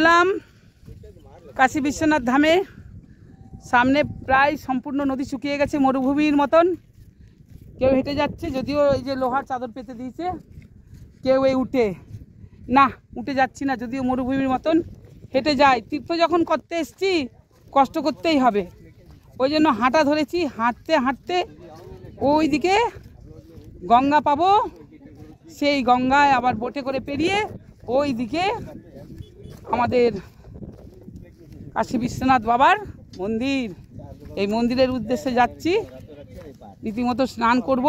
উঠলাম কাশী বিশ্বনাথ ধামে। সামনে প্রায় সম্পূর্ণ নদী শুকিয়ে গেছে, মরুভূমির মতন। কেউ হেঁটে যাচ্ছে, যদিও এই যে লোহার চাদর পেতে দিয়েছে। কেউ এই উঠে যাচ্ছি না, যদিও মরুভূমির মতন হেঁটে যায়। তীর্থ যখন করতে এসছি কষ্ট করতেই হবে, ওই জন্য হাঁটা ধরেছি। হাঁটতে হাঁটতে ওই দিকে গঙ্গা পাবো, সেই গঙ্গায় আবার বোটে করে পেরিয়ে ওই দিকে আমাদের কাশী বিশ্বনাথ বাবার মন্দির, এই মন্দিরের উদ্দেশ্যে যাচ্ছি। রীতিমতো স্নান করব,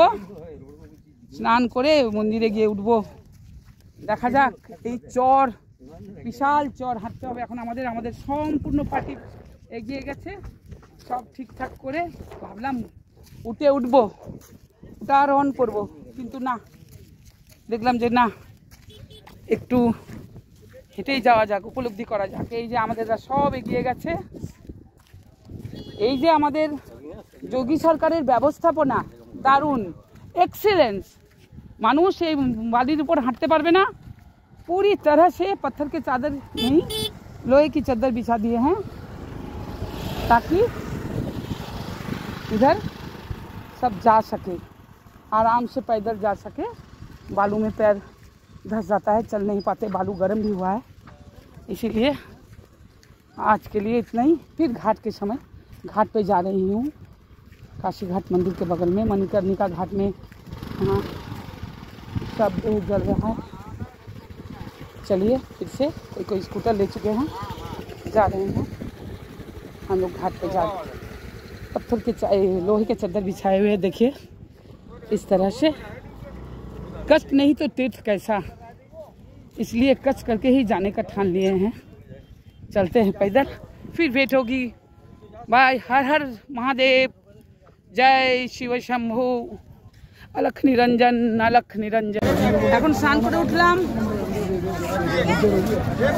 স্নান করে মন্দিরে গিয়ে উঠবো। দেখা যাক। এই চর, বিশাল চর হাঁটতে হবে এখন আমাদের। আমাদের সম্পূর্ণ পার্টি এগিয়ে গেছে, সব ঠিকঠাক করে ভাবলাম উঠবো, ওটা আর অন করবো, কিন্তু না, দেখলাম যে না, একটু হেঁটেই যাওয়া যাক, উপলব্ধি করা যাক। এই যে আমাদেররা সব এগিয়ে গেছে, এই যে আমাদের যোগী সরকারের ব্যবস্থাপনা দারুণ, এক্সিলেন্স। মানুষ এই বালির উপর হাঁটতে পারবে না, पूरी तरह से पत्थर के चादर नहीं, लोहे की चादर बिछा दिए हैं ताकि इधर सब जा सके, आराम से पैदल जा सके। बालू में पैर धंस जाता है, चल नहीं पाते, बालू गर्म भी हुआ है, इसीलिए आज के लिए इतना ही। फिर घाट के समय घाट पे जा रही हूँ, काशी घाट मंदिर के बगल में मणिकर्णिका घाट में, हाँ सब जल रहा है। चलिए फिर से कोई स्कूटर ले चुके हैं, जा रहे हैं हम लोग घाट पे। जा रहे हैं, पत्थर के लोहे के चादर बिछाए हुए, देखिए इस तरह से। कष्ट नहीं तो तीर्थ कैसा, इसलिए कष्ट करके ही जाने का ठान लिए हैं। चलते हैं पैदल, फिर भेंट होगी। बाय। हर हर महादेव, जय शिव शंभु, अलख निरंजन, अलख निरंजन। এখন স্নান করে উঠলাম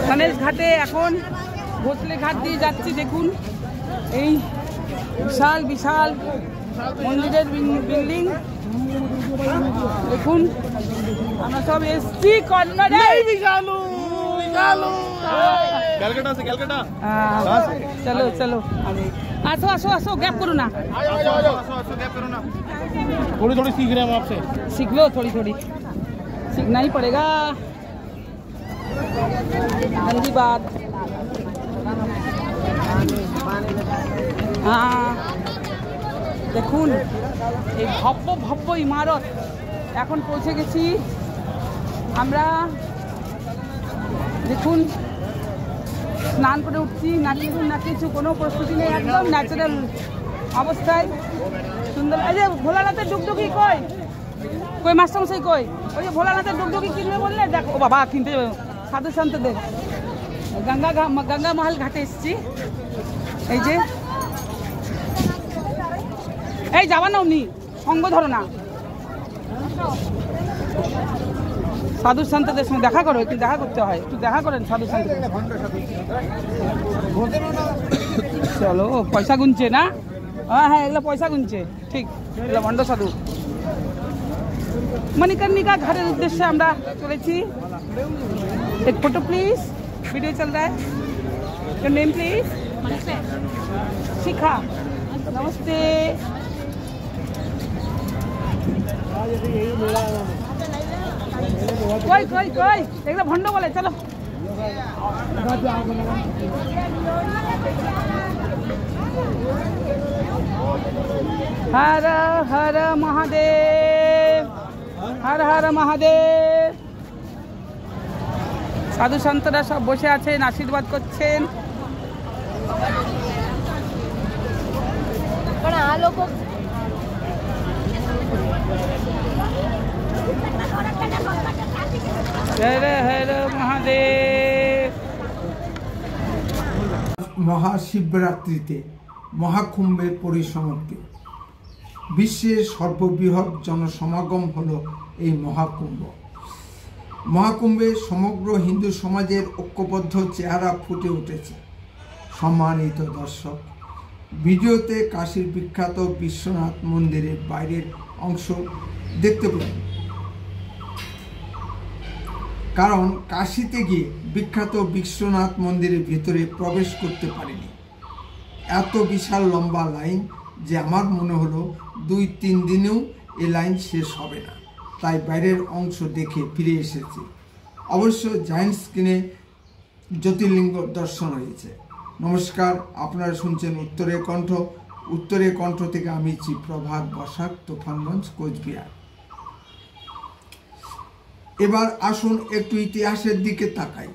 গণেশ ঘাটে, এখন ভোসলে ঘাট দিয়ে যাচ্ছি। দেখুন এই বিশাল বিশাল মন্দিরের বিল্ডিং, দেখুন আমরা সব এসছি কর্নারে। कलकत्ता से कलकत्ता। चलो चलो आसो आसो आसो, गैप करो ना, गैप करो ना। थोड़ी थोड़ी सीख रहे हैं हम आपसे। सीख लो, थोड़ी थोड़ी सीखना ही पड़ेगा। गंदी बात। हाँ দেখুন এই ভব্য ভব্য ইমারত। এখন পৌঁছে গেছি আমরা। দেখুন স্নান করে উঠছি, না কিছু কোনো প্রস্তুতি নেই, একদম ন্যাচারাল অবস্থায় সুন্দর। এই যে ভোলানাথের ডুগডুগি কই মাস্টারমশাই কই? ওই যে ভোলানাথের ডুগডুগি কিনবে বললে, দেখো ও বাবা কিনতে সাধু সন্তদের। গঙ্গা মহল ঘাটে এসেছি। এই যে এই যাবা না, উনি সঙ্গ ধরো না। সাধু সন্তদের সঙ্গে দেখা করো, একটু দেখা করতে হয়, একটু দেখা করেন সাধু সন্তদের। চলো, পয়সা গুনছে না? হ্যাঁ হ্যাঁ, এগুলো পয়সা গুনছে, ঠিক, এগুলো ভণ্ড সাধু। मणिकर्णिका घाटेर उद्देश्य আমরা চলেছি। एक फोटो प्लीज, वीडियो चल रहा है। Your name please? शिखा। नमस्ते। कोई कोई कोई देखो भंडो बोले, चलो। हर हर महादेव, हर हर महादेव। साधु सन्तरा सब बसे आছেন, आशीर्वाद করছেন। हर हर महादेव। মহাশিবরাত্রিতে মহাকুম্ভের পরিসমাপ্তি। বিশ্বের সর্ববৃহৎ জনসমাগম হলো এই মহাকুম্ভ। মহাকুম্ভে সমগ্র হিন্দু সমাজের ঐক্যবদ্ধ চেহারা ফুটে উঠেছে। সম্মানিত দর্শক, ভিডিওতে কাশীর বিখ্যাত বিশ্বনাথ মন্দিরের বাইরের অংশ দেখতে পাবেন। কারণ কাশীতে গিয়ে বিখ্যাত বিশ্বনাথ মন্দিরের ভিতরে প্রবেশ করতে পারিনি। এত বিশাল লম্বা লাইন যে আমার মনে হলো 2-3 দিনেও এই লাইন শেষ হবে না, তাই বাইরের অংশ দেখে ফিরে এসেছি। অবশ্য জায়ান্ট স্ক্রিনে জ্যোতির্লিঙ্গ দর্শন হয়েছে। নমস্কার, আপনারা শুনছেন উত্তরের কণ্ঠ। উত্তরের কণ্ঠ থেকে আমি প্রভাত বসাক, তুফানগঞ্জ, কোচবিহার। এবার আসুন একটু ইতিহাসের দিকে তাকাই।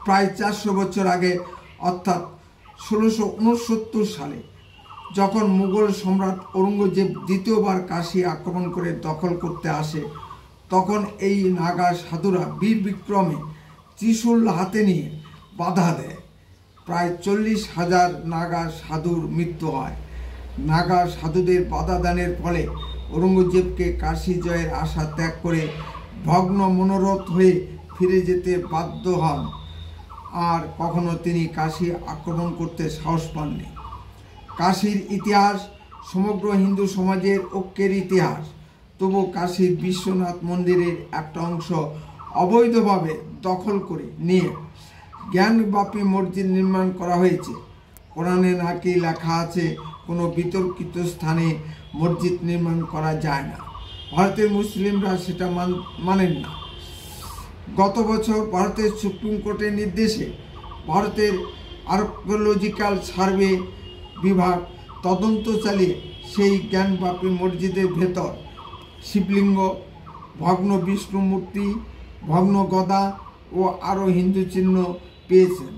প্রায় 400 বছর আগে অর্থাৎ 1669 সালে যখন মুঘল সম্রাট ঔরঙ্গজেব দ্বিতীয়বার কাশী আক্রমণ করে দখল করতে আসে, তখন এই নাগা সাধুরা বীর বিক্রমে ত্রিশূল হাতে নিয়ে বাধা দেয়। প্রায় 40,000 নাগা সাধুর মৃত্যু হয়। নাগা সাধুদের বাধা দানের ফলে ঔরঙ্গজেবকে কাশী জয়ের আশা ত্যাগ করে ভগ্ন মনোরথ হয়ে ফিরে যেতে বাধ্য হন। আর কখনো তিনি কাশী আক্রমণ করতে সাহস পাননি। কাশীর ইতিহাস সমগ্র হিন্দু সমাজের ঐক্যের ইতিহাস। তবু কাশীর বিশ্বনাথ মন্দিরের একটা অংশ অবৈধভাবে দখল করে নিয়ে জ্ঞানব্যাপী মসজিদ নির্মাণ করা হয়েছে। কোরআনে নাকি লেখা আছে কোনো বিতর্কিত স্থানে মসজিদ নির্মাণ করা যায় না। ভারতের মুসলিমরা সেটা মানেন না। গত বছর ভারতের সুপ্রিম কোর্টের নির্দেশে ভারতের আর্কিওলজিক্যাল সার্ভে বিভাগ তদন্ত চালিয়ে সেই জ্ঞানব্যাপী মসজিদের ভেতর শিবলিঙ্গ, ভগ্ন বিষ্ণু মূর্তি, ভগ্ন গদা ও আরও হিন্দু চিহ্ন পেয়েছেন।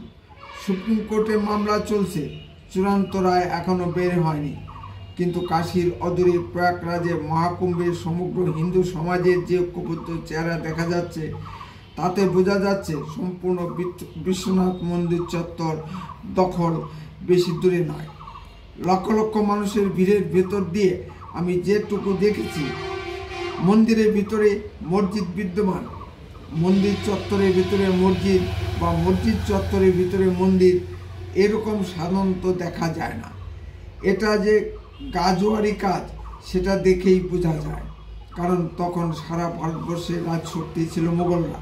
সুপ্রিম কোর্টে মামলা চলছে, চূড়ান্ত রায় এখনও বের হয়নি। কিন্তু কাশীর অদূরে প্রয়াগরাজে মহাকুম্ভের সমগ্র হিন্দু সমাজের যে ঐক্যবদ্ধ চেহারা দেখা যাচ্ছে, তাতে বোঝা যাচ্ছে সম্পূর্ণ বিশ্বনাথ মন্দির চত্বর দখল বেশি দূরে নয়। লক্ষ লক্ষ মানুষের ভিড়ের ভেতর দিয়ে আমি যেটুকু দেখেছি, মন্দিরের ভিতরে মসজিদ বিদ্যমান। মন্দির চত্বরের ভিতরে মসজিদ বা মসজিদ চত্বরের ভিতরে মন্দির, এরকম সাধারণত দেখা যায় না। এটা যে গাজোয়ারি কাজ সেটা দেখেই বোঝা যায়, কারণ তখন সারা ভারতবর্ষে রাজশক্তি ছিল মোগলরা।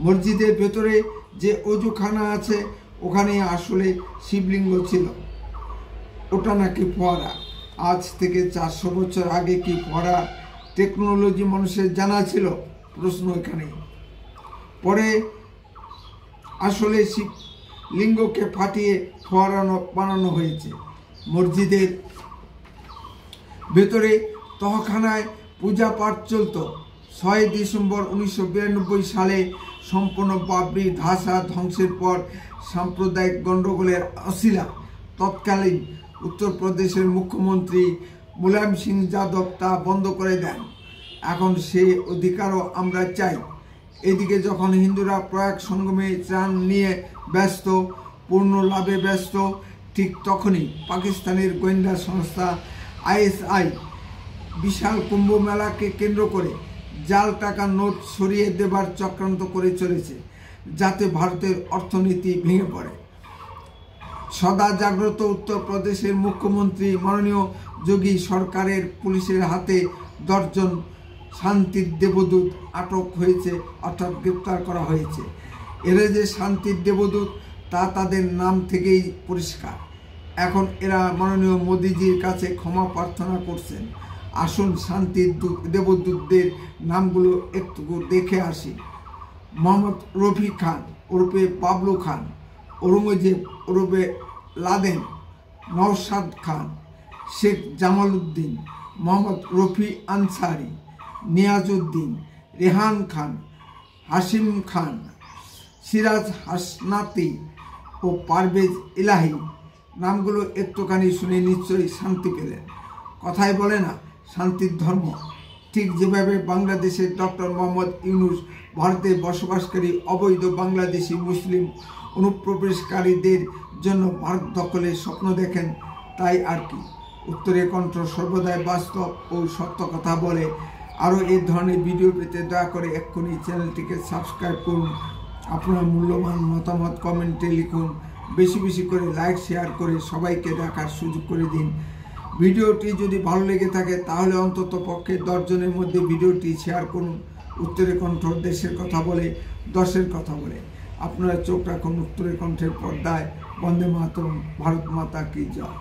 মসজিদের ভেতরে যে অজুখানা আছে ওখানে আসলে শিবলিঙ্গ ছিল, ওটা নাকি ফোয়ারা। আজ থেকে 400 বছর আগে কি ফোয়ারা টেকনোলজি মানুষের জানা ছিল? প্রশ্ন এখানে। পরে আসলে শিবলিঙ্গকে ফাটিয়ে ফোয়ারা বানানো হয়েছে। মসজিদের ভেতরে তহখানায় পূজা পাঠ চলত। 6 ডিসেম্বর 1992 সালে সম্পূর্ণ বাবরি ধাসা ধ্বংসের পর সাম্প্রদায়িক গণ্ডগোলের অশিলা তৎকালীন উত্তরপ্রদেশের মুখ্যমন্ত্রী মুলায়ম সিং যাদব তা বন্ধ করে দেন। এখন সে অধিকারও আমরা চাই। এদিকে যখন হিন্দুরা প্রয়াগ সঙ্গমে ত্রাণ নিয়ে ব্যস্ত, পূর্ণ লাভে ব্যস্ত, ঠিক তখনই পাকিস্তানের গোয়েন্দা সংস্থা ISI বিশাল কুম্ভ মেলাকে কেন্দ্র করে জাল টাকার নোট সরিয়ে দেবার চক্রান্ত করে চলেছে, যাতে ভারতের অর্থনীতি ভেঙে পড়ে। সদা জাগ্রত উত্তরপ্রদেশের মুখ্যমন্ত্রী মাননীয় যোগী সরকারের পুলিশের হাতে 10 জন শান্তির দেবদূত আটক হয়েছে, অর্থাৎ গ্রেপ্তার করা হয়েছে। এরা যে শান্তির দেবদূত তা তাদের নাম থেকেই পরিষ্কার। এখন এরা মাননীয় মোদিজির কাছে ক্ষমা প্রার্থনা করছেন। আসুন শান্তির দেবদূতদের নামগুলো একটু দেখে আসি। মোহাম্মদ রফি খান ওরফে বাবলু খান, ঔরঙ্গজেব ওরফে লাদেন, নওশাদ খান, শেখ জামাল উদ্দিন, মোহাম্মদ রফি আনসারি, নিয়াজউদ্দিন, রেহান খান, হাসিম খান, সিরাজ হাসনাতি ও পারভেজ ইলাহি। নামগুলো একটুখানি শুনে নিশ্চয়ই শান্তি পেলেন। কথাই বলে না, শান্তির ধর্ম। ঠিক যেভাবে বাংলাদেশের ডক্টর মোহাম্মদ ইউনুস ভারতে বসবাসকারী অবৈধ বাংলাদেশি মুসলিম অনুপ্রবেশকারীদের জন্য ভারত দখলের স্বপ্ন দেখেন, তাই আর কি। উত্তরের কণ্ঠ সর্বদাই বাস্তব ও সত্য কথা বলে। আরও এই ধরনের ভিডিও পেতে দয়া করে এক্ষুনি চ্যানেলটিকে সাবস্ক্রাইব করুন। আপনার মূল্যবান মতামত কমেন্টে লিখুন। বেশি বেশি করে লাইক শেয়ার করে সবাইকে দেখার সুযোগ করে দিন। ভিডিওটি যদি ভালো লেগে থাকে তাহলে অন্তত পক্ষে 10 জনের মধ্যে ভিডিওটি শেয়ার করুন। উত্তরের কণ্ঠ দেশের কথা বলে, দশের কথা বলে। আপনারা চোখ রাখুন উত্তরের কণ্ঠের পর্দায়। বন্দে মাতরম, ভারত মাতা কি জয়।